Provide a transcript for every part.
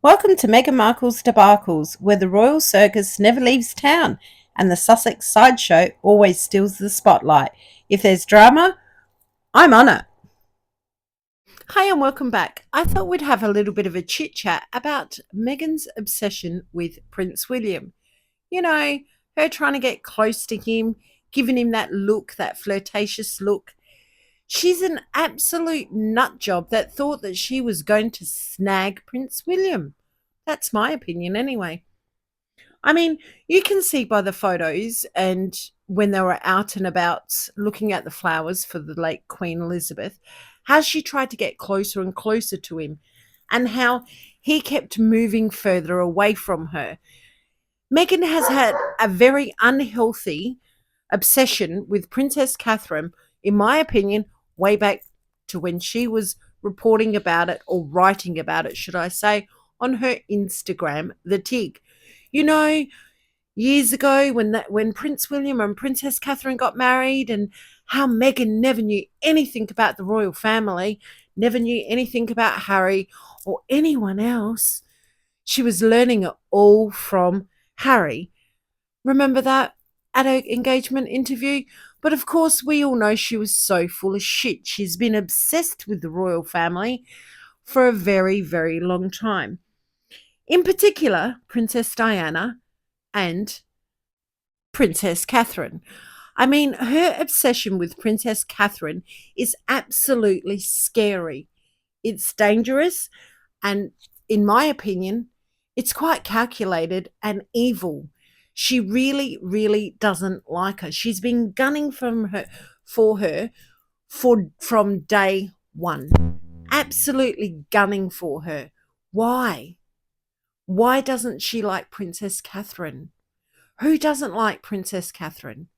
Welcome to Meghan Markle's debacles, where the royal circus never leaves town and the Sussex sideshow always steals the spotlight. If there's drama, I'm on it. Hi and welcome back. I thought we'd have a little bit of a chit chat about Meghan's obsession with Prince William. You know, her trying to get close to him, giving him that look, that flirtatious look. She's an absolute nut job that thought that she was going to snag Prince William. That's my opinion anyway. I mean, you can see by the photos and when they were out and about looking at the flowers for the late Queen Elizabeth, how she tried to get closer and closer to him and how he kept moving further away from her. Meghan has had a very unhealthy obsession with Princess Catherine, in my opinion, way back to when she was reporting about it or writing about it, should I say, on her Instagram, The Tig. You know, years ago when Prince William and Princess Catherine got married and how Meghan never knew anything about the royal family, never knew anything about Harry or anyone else. She was learning it all from Harry. Remember that at her engagement interview? But of course, we all know she was so full of shit. She's been obsessed with the royal family for a very, very long time. In particular, Princess Diana and Princess Catherine. I mean, her obsession with Princess Catherine is absolutely scary. It's dangerous, and in my opinion, it's quite calculated and evil. She really, really doesn't like her. She's been gunning for her from day one. Absolutely gunning for her. Why? Why doesn't she like Princess Catherine? Who doesn't like Princess Catherine?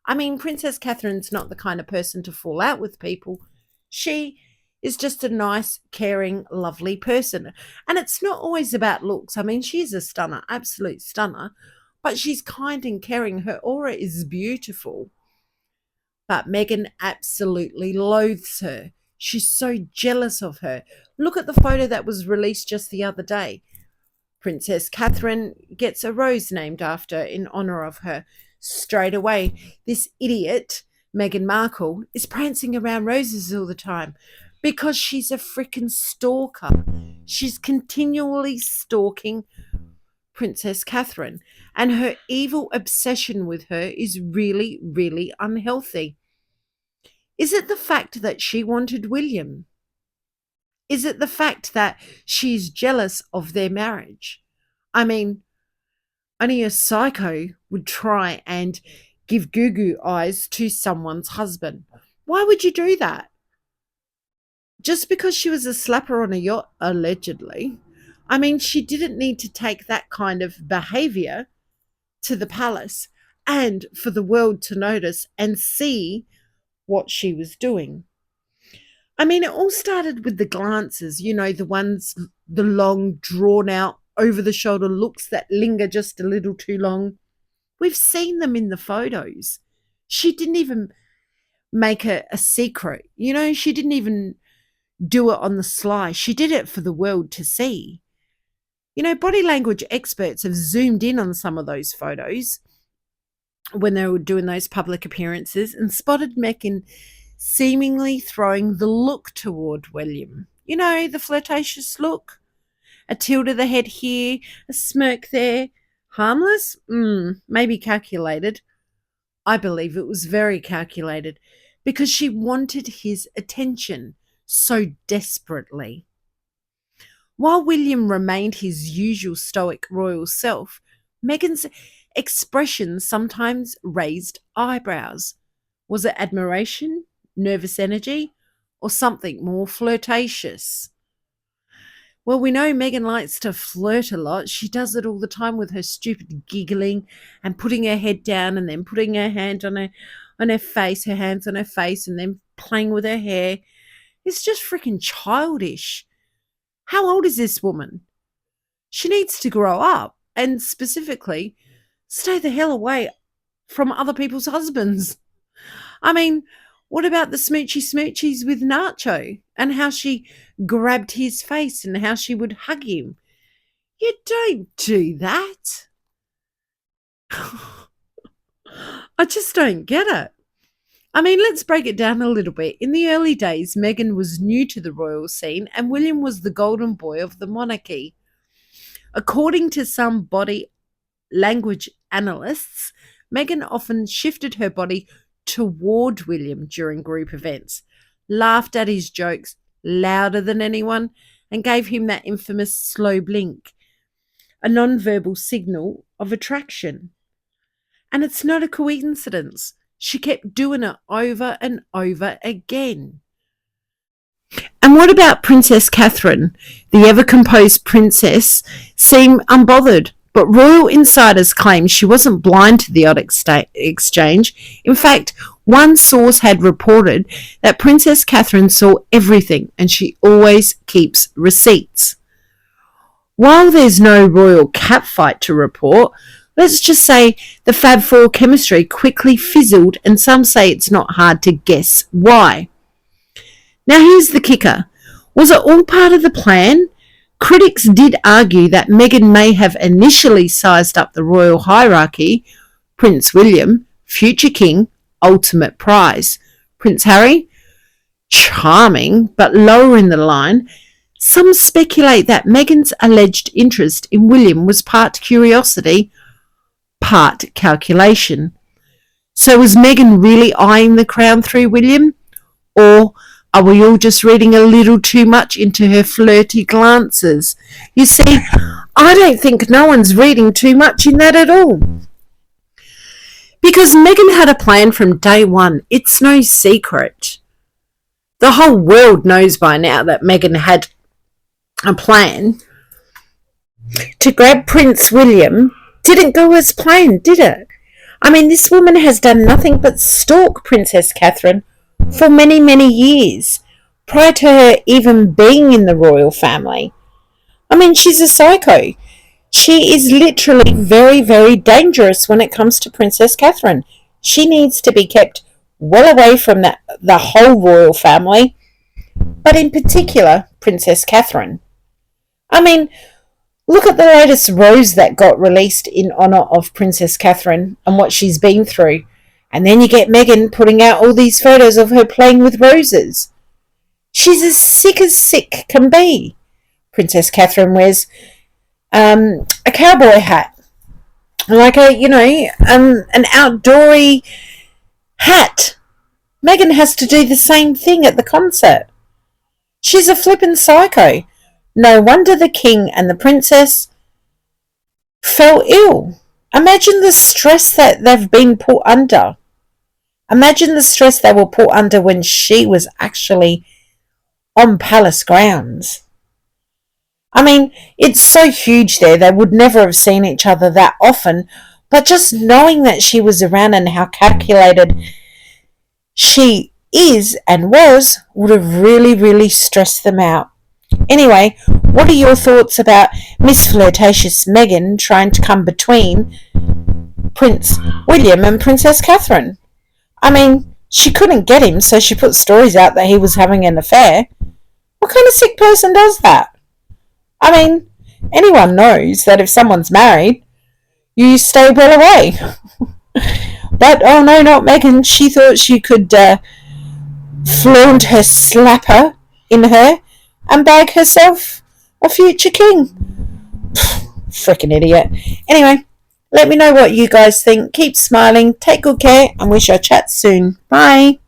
I mean, Princess Catherine's not the kind of person to fall out with people. She is just a nice, caring, lovely person. And it's not always about looks. I mean, she's a stunner, absolute stunner, but she's kind and caring. Her aura is beautiful. But Meghan absolutely loathes her. She's so jealous of her. Look at the photo that was released just the other day. Princess Catherine gets a rose named after in honor of her. Straight away, this idiot, Meghan Markle, is prancing around roses all the time because she's a freaking stalker. She's continually stalking Princess Catherine, and her evil obsession with her is really, really unhealthy. Is it the fact that she wanted William? Is it the fact that she's jealous of their marriage? I mean, only a psycho would try and give goo goo eyes to someone's husband. Why would you do that? Just because she was a slapper on a yacht, allegedly. I mean, she didn't need to take that kind of behavior to the palace and for the world to notice and see what she was doing. I mean, it all started with the glances, the ones, the long, drawn out, over the shoulder looks that linger just a little too long. We've seen them in the photos. She didn't even make a secret. She didn't even do it on the sly. She did it for the world to see. Body language experts have zoomed in on some of those photos when they were doing those public appearances and spotted Meghan seemingly throwing the look toward William. The flirtatious look. A tilt of the head here, a smirk there. Harmless? Maybe calculated. I believe it was very calculated because she wanted his attention so desperately. While William remained his usual stoic royal self, Meghan's expressions sometimes raised eyebrows. Was it admiration, nervous energy, or something more flirtatious? Well, we know Meghan likes to flirt a lot. She does it all the time with her stupid giggling and putting her head down and then putting her hand on her face, her hands on her face, and then playing with her hair. It's just freaking childish. How old is this woman? She needs to grow up and specifically stay the hell away from other people's husbands. I mean, what about the smoochy smoochies with Nacho and how she grabbed his face and how she would hug him? You don't do that. I just don't get it. I mean, let's break it down a little bit. In the early days, Meghan was new to the royal scene and William was the golden boy of the monarchy. According to some body language analysts, Meghan often shifted her body toward William during group events, laughed at his jokes louder than anyone, and gave him that infamous slow blink, a non-verbal signal of attraction. And it's not a coincidence. She kept doing it over and over again. And what about Princess Catherine? The ever-composed princess seemed unbothered, but royal insiders claim she wasn't blind to the odd exchange. In fact, one source had reported that Princess Catherine saw everything and she always keeps receipts. While there's no royal catfight to report, let's just say the Fab Four chemistry quickly fizzled, and some say it's not hard to guess why. Now here's the kicker. Was it all part of the plan? Critics did argue that Meghan may have initially sized up the royal hierarchy. Prince William, future king, ultimate prize. Prince Harry, charming, but lower in the line. Some speculate that Meghan's alleged interest in William was part curiosity, part calculation. So was Meghan really eyeing the crown through William? Or are we all just reading a little too much into her flirty glances? You see, I don't think no one's reading too much in that at all. Because Meghan had a plan from day one. It's no secret. The whole world knows by now that Meghan had a plan to grab Prince William. Didn't go as planned, did it? I mean, this woman has done nothing but stalk Princess Catherine for many, many years, prior to her even being in the royal family. I mean, she's a psycho. She is literally very, very dangerous when it comes to Princess Catherine. She needs to be kept well away from the whole royal family, but in particular, Princess Catherine. I mean, look at the latest rose that got released in honour of Princess Catherine and what she's been through. And then you get Meghan putting out all these photos of her playing with roses. She's as sick can be. Princess Catherine wears a cowboy hat, like an outdoorsy hat. Meghan has to do the same thing at the concert. She's a flippin' psycho. No wonder the king and the princess fell ill. Imagine the stress that they've been put under. Imagine the stress they were put under when she was actually on palace grounds. I mean, it's so huge there, they would never have seen each other that often, but just knowing that she was around and how calculated she is and was would have really, really stressed them out. Anyway, what are your thoughts about Miss Flirtatious Meghan trying to come between Prince William and Princess Catherine? I mean, she couldn't get him, so she put stories out that he was having an affair. What kind of sick person does that? I mean, anyone knows that if someone's married, you stay well away. But, oh no, not Meghan. She thought she could flaunt her slapper in her and bag herself a future king. Frickin' idiot. Anyway, let me know what you guys think. Keep smiling, take good care, and we shall chat soon. Bye.